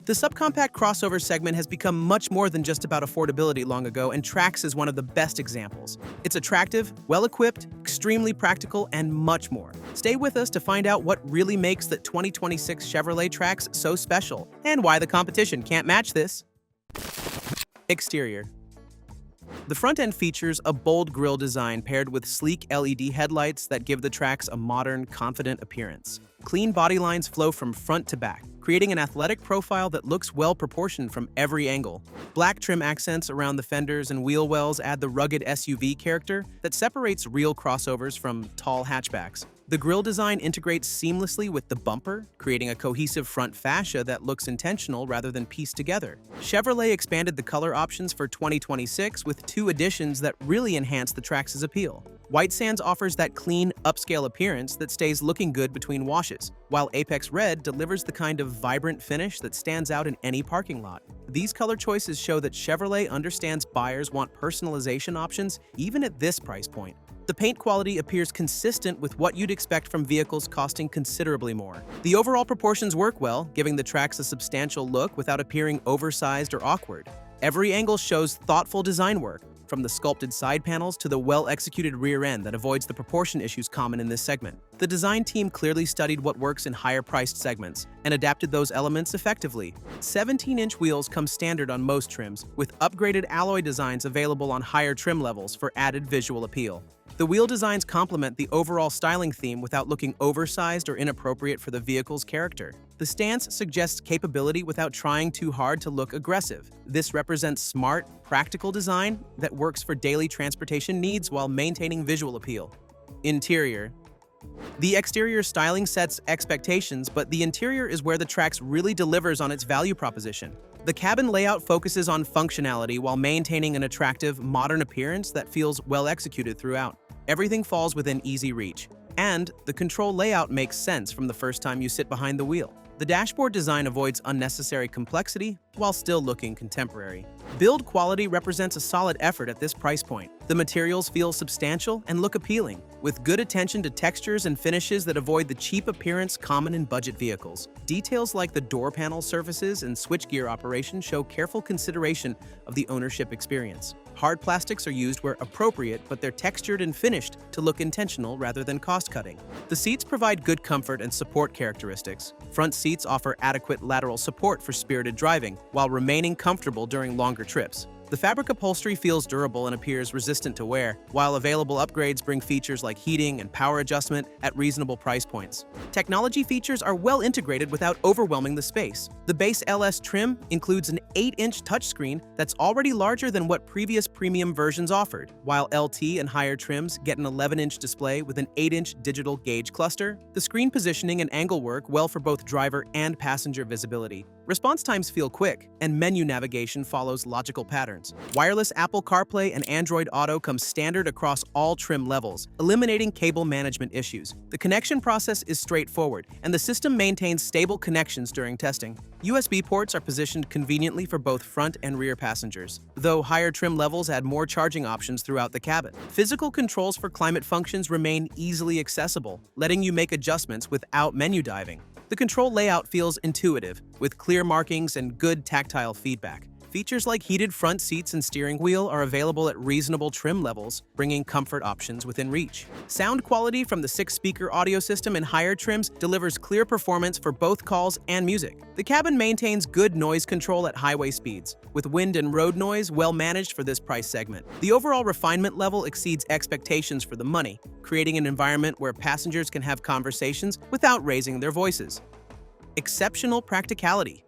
The subcompact crossover segment has become much more than just about affordability long ago, and Trax is one of the best examples. It's attractive, well-equipped, extremely practical, and much more. Stay with us to find out what really makes the 2026 Chevrolet Trax so special, and why the competition can't match this. Exterior. The front end features a bold grille design paired with sleek LED headlights that give the Trax a modern, confident appearance. Clean body lines flow from front to back, creating an athletic profile that looks well proportioned from every angle. Black trim accents around the fenders and wheel wells add the rugged SUV character that separates real crossovers from tall hatchbacks. The grille design integrates seamlessly with the bumper, creating a cohesive front fascia that looks intentional rather than pieced together. Chevrolet expanded the color options for 2026 with 2 additions that really enhance the Trax's appeal. White Sands offers that clean, upscale appearance that stays looking good between washes, while Apex Red delivers the kind of vibrant finish that stands out in any parking lot. These color choices show that Chevrolet understands buyers want personalization options even at this price point. The paint quality appears consistent with what you'd expect from vehicles costing considerably more. The overall proportions work well, giving the Trax a substantial look without appearing oversized or awkward. Every angle shows thoughtful design work, from the sculpted side panels to the well-executed rear end that avoids the proportion issues common in this segment. The design team clearly studied what works in higher-priced segments and adapted those elements effectively. 17-inch wheels come standard on most trims, with upgraded alloy designs available on higher trim levels for added visual appeal. The wheel designs complement the overall styling theme without looking oversized or inappropriate for the vehicle's character. The stance suggests capability without trying too hard to look aggressive. This represents smart, practical design that works for daily transportation needs while maintaining visual appeal. Interior. The exterior styling sets expectations, but the interior is where the Trax really delivers on its value proposition. The cabin layout focuses on functionality while maintaining an attractive, modern appearance that feels well executed throughout. Everything falls within easy reach, and the control layout makes sense from the first time you sit behind the wheel. The dashboard design avoids unnecessary complexity while still looking contemporary. Build quality represents a solid effort at this price point. The materials feel substantial and look appealing, with good attention to textures and finishes that avoid the cheap appearance common in budget vehicles. Details like the door panel surfaces and switchgear operation show careful consideration of the ownership experience. Hard plastics are used where appropriate, but they're textured and finished to look intentional rather than cost-cutting. The seats provide good comfort and support characteristics. Front seats offer adequate lateral support for spirited driving, while remaining comfortable during longer trips. The fabric upholstery feels durable and appears resistant to wear, while available upgrades bring features like heating and power adjustment at reasonable price points. Technology features are well integrated without overwhelming the space. The base LS trim includes an 8-inch touchscreen that's already larger than what previous premium versions offered, while LT and higher trims get an 11-inch display with an 8-inch digital gauge cluster. The screen positioning and angle work well for both driver and passenger visibility. Response times feel quick, and menu navigation follows logical patterns. Wireless Apple CarPlay and Android Auto come standard across all trim levels, eliminating cable management issues. The connection process is straightforward, and the system maintains stable connections during testing. USB ports are positioned conveniently for both front and rear passengers, though higher trim levels add more charging options throughout the cabin. Physical controls for climate functions remain easily accessible, letting you make adjustments without menu diving. The control layout feels intuitive, with clear markings and good tactile feedback. Features like heated front seats and steering wheel are available at reasonable trim levels, bringing comfort options within reach. Sound quality from the 6-speaker audio system in higher trims delivers clear performance for both calls and music. The cabin maintains good noise control at highway speeds, with wind and road noise well managed for this price segment. The overall refinement level exceeds expectations for the money, creating an environment where passengers can have conversations without raising their voices. Exceptional practicality.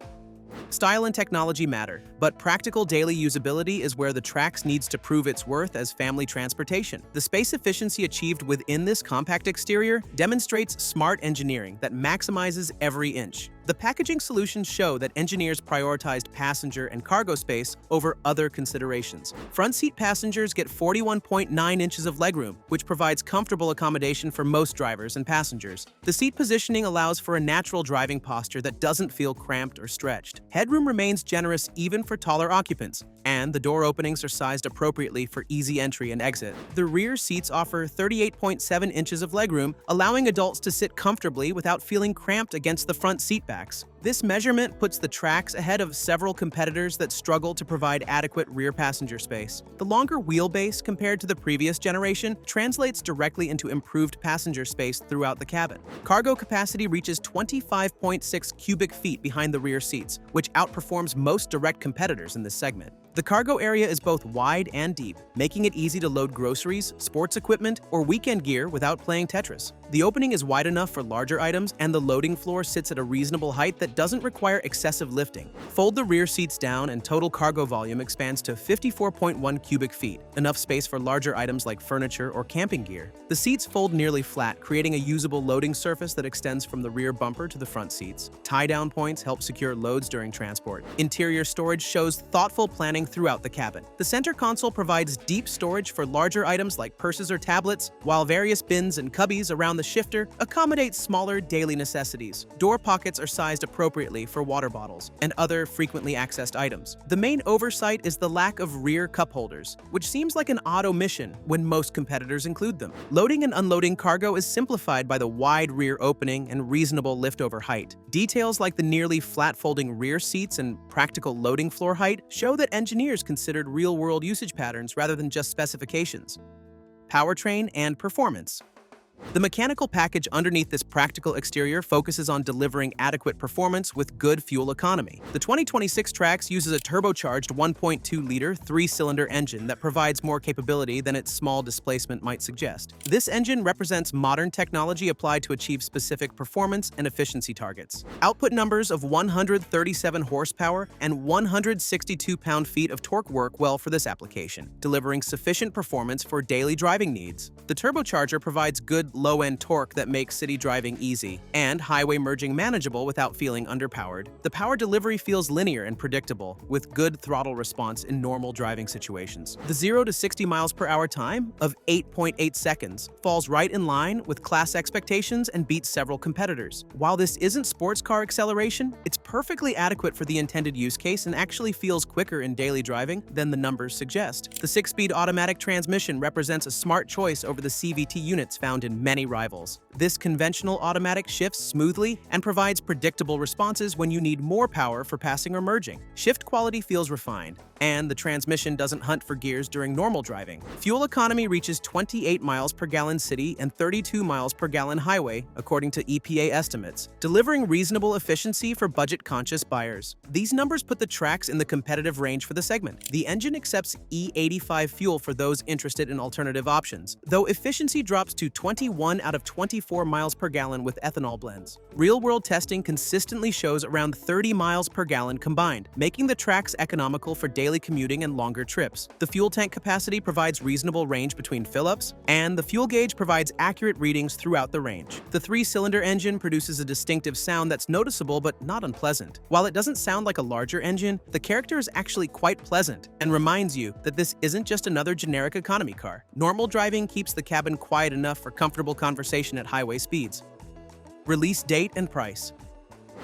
Style and technology matter, but practical daily usability is where the Trax needs to prove its worth as family transportation. The space efficiency achieved within this compact exterior demonstrates smart engineering that maximizes every inch. The packaging solutions show that engineers prioritized passenger and cargo space over other considerations. Front seat passengers get 41.9 inches of legroom, which provides comfortable accommodation for most drivers and passengers. The seat positioning allows for a natural driving posture that doesn't feel cramped or stretched. Headroom remains generous even for taller occupants, and the door openings are sized appropriately for easy entry and exit. The rear seats offer 38.7 inches of legroom, allowing adults to sit comfortably without feeling cramped against the front seat backs. This measurement puts the Trax ahead of several competitors that struggle to provide adequate rear passenger space. The longer wheelbase compared to the previous generation translates directly into improved passenger space throughout the cabin. Cargo capacity reaches 25.6 cubic feet behind the rear seats, which outperforms most direct competitors in this segment. The cargo area is both wide and deep, making it easy to load groceries, sports equipment, or weekend gear without playing Tetris. The opening is wide enough for larger items, and the loading floor sits at a reasonable height that doesn't require excessive lifting. Fold the rear seats down and total cargo volume expands to 54.1 cubic feet, enough space for larger items like furniture or camping gear. The seats fold nearly flat, creating a usable loading surface that extends from the rear bumper to the front seats. Tie-down points help secure loads during transport. Interior storage shows thoughtful planning throughout the cabin. The center console provides deep storage for larger items like purses or tablets, while various bins and cubbies around the shifter accommodate smaller daily necessities. Door pockets are sized appropriately for water bottles and other frequently accessed items. The main oversight is the lack of rear cup holders, which seems like an odd omission when most competitors include them. Loading and unloading cargo is simplified by the wide rear opening and reasonable liftover height. Details like the nearly flat-folding rear seats and practical loading floor height show that engineers considered real-world usage patterns rather than just specifications. Powertrain and performance. The mechanical package underneath this practical exterior focuses on delivering adequate performance with good fuel economy. The 2026 Trax uses a turbocharged 1.2-liter, 3-cylinder engine that provides more capability than its small displacement might suggest. This engine represents modern technology applied to achieve specific performance and efficiency targets. Output numbers of 137 horsepower and 162 pound-feet of torque work well for this application, delivering sufficient performance for daily driving needs. The turbocharger provides good low-end torque that makes city driving easy and highway merging manageable without feeling underpowered. The power delivery feels linear and predictable, with good throttle response in normal driving situations. The 0 to 60 miles per hour time of 8.8 seconds falls right in line with class expectations and beats several competitors. While this isn't sports car acceleration, it's perfectly adequate for the intended use case and actually feels quicker in daily driving than the numbers suggest. The 6-speed automatic transmission represents a smart choice over the CVT units found in many rivals. This conventional automatic shifts smoothly and provides predictable responses when you need more power for passing or merging. Shift quality feels refined, and the transmission doesn't hunt for gears during normal driving. Fuel economy reaches 28 miles per gallon city and 32 miles per gallon highway, according to EPA estimates, delivering reasonable efficiency for budget-conscious buyers. These numbers put the Trax in the competitive range for the segment. The engine accepts E85 fuel for those interested in alternative options, though efficiency drops to 21 out of 24 miles per gallon with ethanol blends. Real-world testing consistently shows around 30 miles per gallon combined, making the Trax economical for daily commuting and longer trips. The fuel tank capacity provides reasonable range between fill-ups, and the fuel gauge provides accurate readings throughout the range. The 3-cylinder engine produces a distinctive sound that's noticeable but not unpleasant. While it doesn't sound like a larger engine, the character is actually quite pleasant and reminds you that this isn't just another generic economy car. Normal driving keeps the cabin quiet enough for comfortable conversation at highway speeds. Release date and price.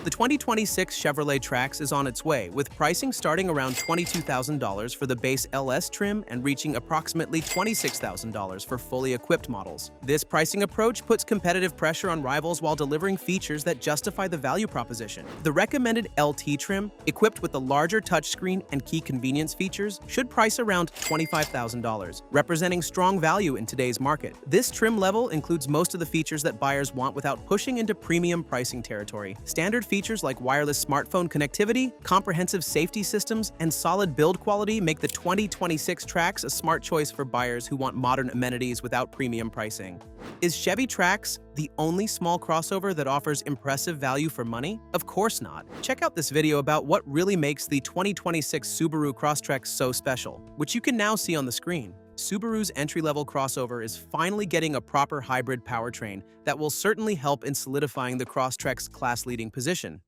The 2026 Chevrolet Trax is on its way, with pricing starting around $22,000 for the base LS trim and reaching approximately $26,000 for fully equipped models. This pricing approach puts competitive pressure on rivals while delivering features that justify the value proposition. The recommended LT trim, equipped with the larger touchscreen and key convenience features, should price around $25,000, representing strong value in today's market. This trim level includes most of the features that buyers want without pushing into premium pricing territory. Standard features like wireless smartphone connectivity, comprehensive safety systems, and solid build quality make the 2026 Trax a smart choice for buyers who want modern amenities without premium pricing. Is Chevy Trax the only small crossover that offers impressive value for money? Of course not. Check out this video about what really makes the 2026 Subaru Crosstrek so special, which you can now see on the screen. Subaru's entry-level crossover is finally getting a proper hybrid powertrain that will certainly help in solidifying the Crosstrek's class-leading position.